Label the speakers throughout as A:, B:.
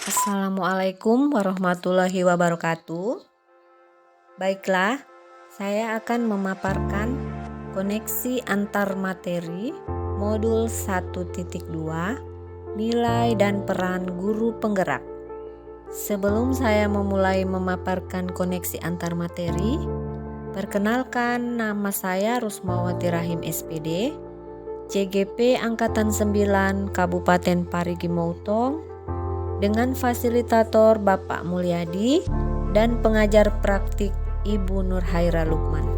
A: Assalamualaikum warahmatullahi wabarakatuh. Baiklah, saya akan memaparkan koneksi antar materi modul 1.2 nilai dan peran guru penggerak. Sebelum saya memulai memaparkan koneksi antar materi, perkenalkan, nama saya Rusmawati Rahim SPD, CGP Angkatan 9 Kabupaten Parigi Motong, dengan fasilitator Bapak Mulyadi dan pengajar praktik Ibu Nurhaira Lukman.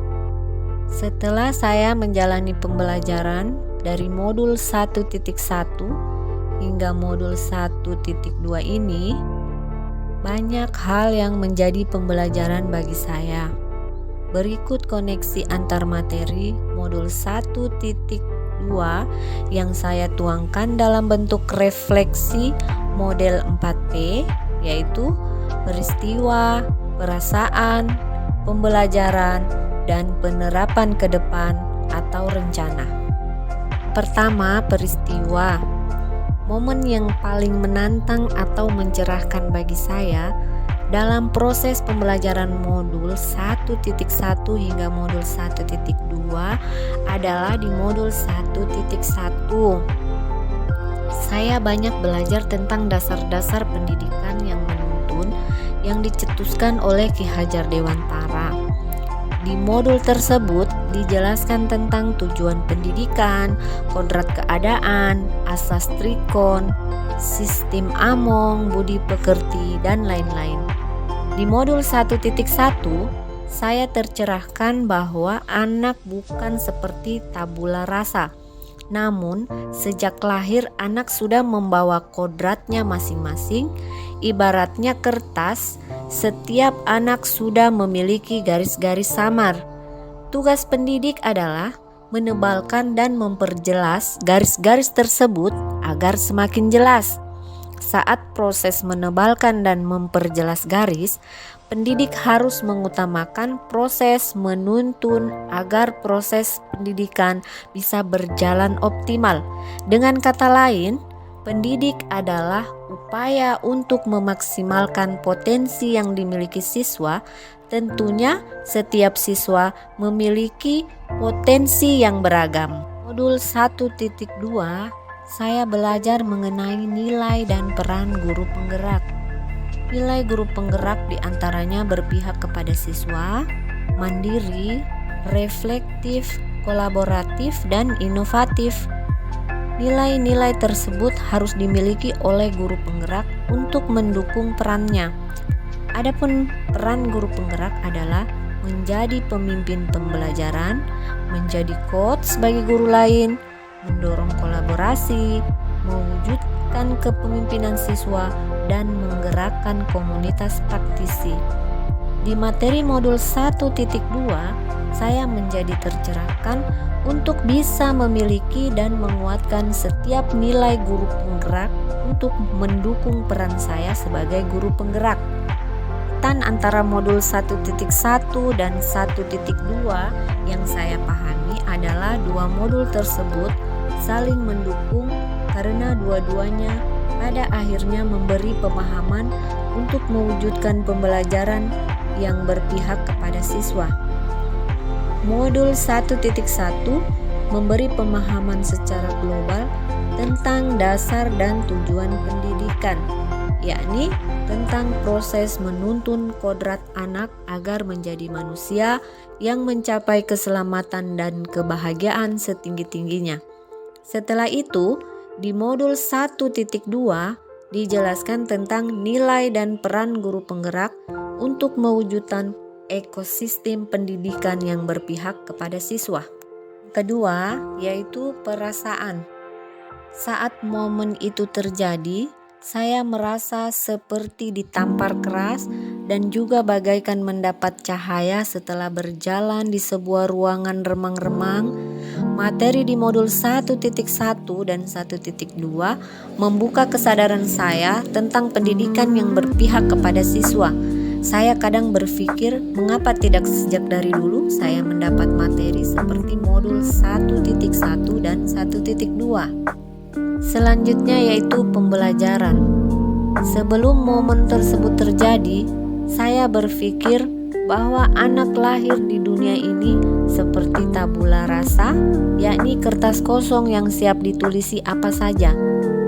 A: Setelah saya menjalani pembelajaran dari modul 1.1 hingga modul 1.2 ini, banyak hal yang menjadi pembelajaran bagi saya. Berikut koneksi antar materi modul 1.2 yang saya tuangkan dalam bentuk refleksi model 4P, yaitu peristiwa, perasaan, pembelajaran, dan penerapan ke depan atau rencana. Pertama, peristiwa. Momen yang paling menantang atau mencerahkan bagi saya dalam proses pembelajaran modul 1.1 hingga modul 1.2 adalah di modul 1.1. Saya banyak belajar tentang dasar-dasar pendidikan yang menuntun yang dicetuskan oleh Ki Hajar Dewantara. Di modul tersebut dijelaskan tentang tujuan pendidikan, kodrat keadaan, asas trikon, sistem Among, budi pekerti, dan lain-lain. Di modul 1.1, saya tercerahkan bahwa anak bukan seperti tabula rasa. Namun, sejak lahir anak sudah membawa kodratnya masing-masing, ibaratnya kertas, setiap anak sudah memiliki garis-garis samar. Tugas pendidik adalah menebalkan dan memperjelas garis-garis tersebut agar semakin jelas. Saat proses menebalkan dan memperjelas garis, pendidik harus mengutamakan proses menuntun agar proses pendidikan bisa berjalan optimal. Dengan kata lain, pendidik adalah upaya untuk memaksimalkan potensi yang dimiliki siswa. Tentunya setiap siswa memiliki potensi yang beragam. Modul 1.2 saya belajar mengenai nilai dan peran guru penggerak. Nilai guru penggerak diantaranya berpihak kepada siswa, mandiri, reflektif, kolaboratif, dan inovatif. Nilai-nilai tersebut harus dimiliki oleh guru penggerak untuk mendukung perannya. Adapun peran guru penggerak adalah menjadi pemimpin pembelajaran, menjadi coach bagi guru lain, mendorong kolaborasi, mewujudkan kepemimpinan siswa, dan menggerakkan komunitas praktisi. Di materi modul 1.2, saya menjadi tercerahkan untuk bisa memiliki dan menguatkan setiap nilai guru penggerak untuk mendukung peran saya sebagai guru penggerak. Kaitan antara modul 1.1 dan 1.2 yang saya pahami adalah dua modul tersebut saling mendukung karena dua-duanya pada akhirnya memberi pemahaman untuk mewujudkan pembelajaran yang berpihak kepada siswa. Modul 1.1 memberi pemahaman secara global tentang dasar dan tujuan pendidikan, yakni tentang proses menuntun kodrat anak agar menjadi manusia yang mencapai keselamatan dan kebahagiaan setinggi-tingginya. Setelah itu, di modul 1.2 dijelaskan tentang nilai dan peran guru penggerak untuk mewujudkan ekosistem pendidikan yang berpihak kepada siswa. Kedua, yaitu perasaan. Saat momen itu terjadi, saya merasa seperti ditampar keras dan juga bagaikan mendapat cahaya setelah berjalan di sebuah ruangan remang-remang. Materi di modul 1.1 dan 1.2 membuka kesadaran saya tentang pendidikan yang berpihak kepada siswa. Saya kadang berpikir, mengapa tidak sejak dari dulu saya mendapat materi seperti modul 1.1 dan 1.2. Selanjutnya yaitu pembelajaran. Sebelum momen tersebut terjadi, saya berpikir bahwa anak lahir di dunia ini seperti tabula rasa, yakni kertas kosong yang siap ditulisi apa saja.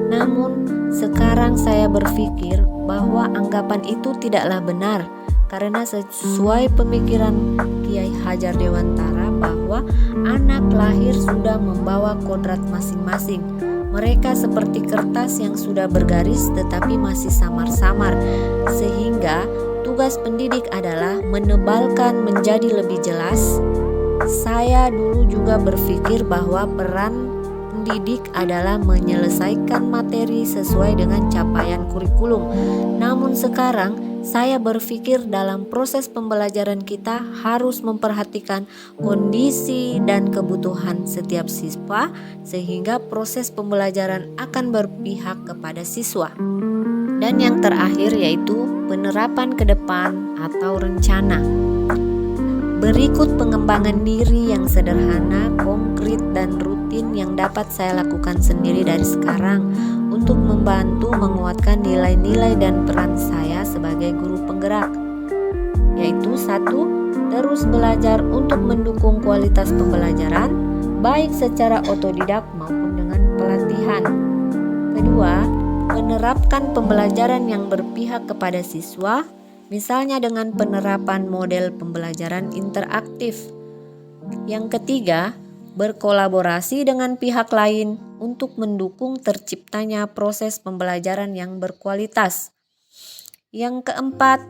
A: Namun, sekarang saya berpikir bahwa anggapan itu tidaklah benar, karena sesuai pemikiran Kiai Hajar Dewantara bahwa anak lahir sudah membawa kodrat masing-masing. Mereka seperti kertas yang sudah bergaris tetapi masih samar-samar, sehingga tugas pendidik adalah menebalkan menjadi lebih jelas. Saya dulu juga berpikir bahwa peran pendidik adalah menyelesaikan materi sesuai dengan capaian kurikulum. Namun sekarang saya berpikir dalam proses pembelajaran kita harus memperhatikan kondisi dan kebutuhan setiap siswa sehingga proses pembelajaran akan berpihak kepada siswa. Dan yang terakhir yaitu penerapan ke depan atau rencana. Berikut pengembangan diri yang sederhana, konkret, dan rutin yang dapat saya lakukan sendiri dari sekarang untuk membantu menguatkan nilai-nilai dan peran saya sebagai guru penggerak. Yaitu 1. Terus belajar untuk mendukung kualitas pembelajaran, baik secara otodidak maupun dengan pelatihan. 2. Menerapkan pembelajaran yang berpihak kepada siswa, misalnya dengan penerapan model pembelajaran interaktif. Yang ketiga, berkolaborasi dengan pihak lain untuk mendukung terciptanya proses pembelajaran yang berkualitas. Yang keempat,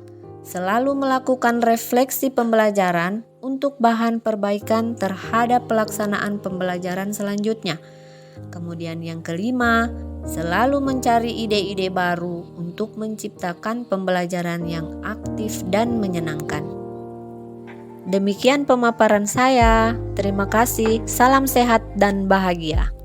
A: selalu melakukan refleksi pembelajaran untuk bahan perbaikan terhadap pelaksanaan pembelajaran selanjutnya. Kemudian yang kelima, selalu mencari ide-ide baru untuk menciptakan pembelajaran yang aktif dan menyenangkan. Demikian pemaparan saya. Terima kasih. Salam sehat dan bahagia.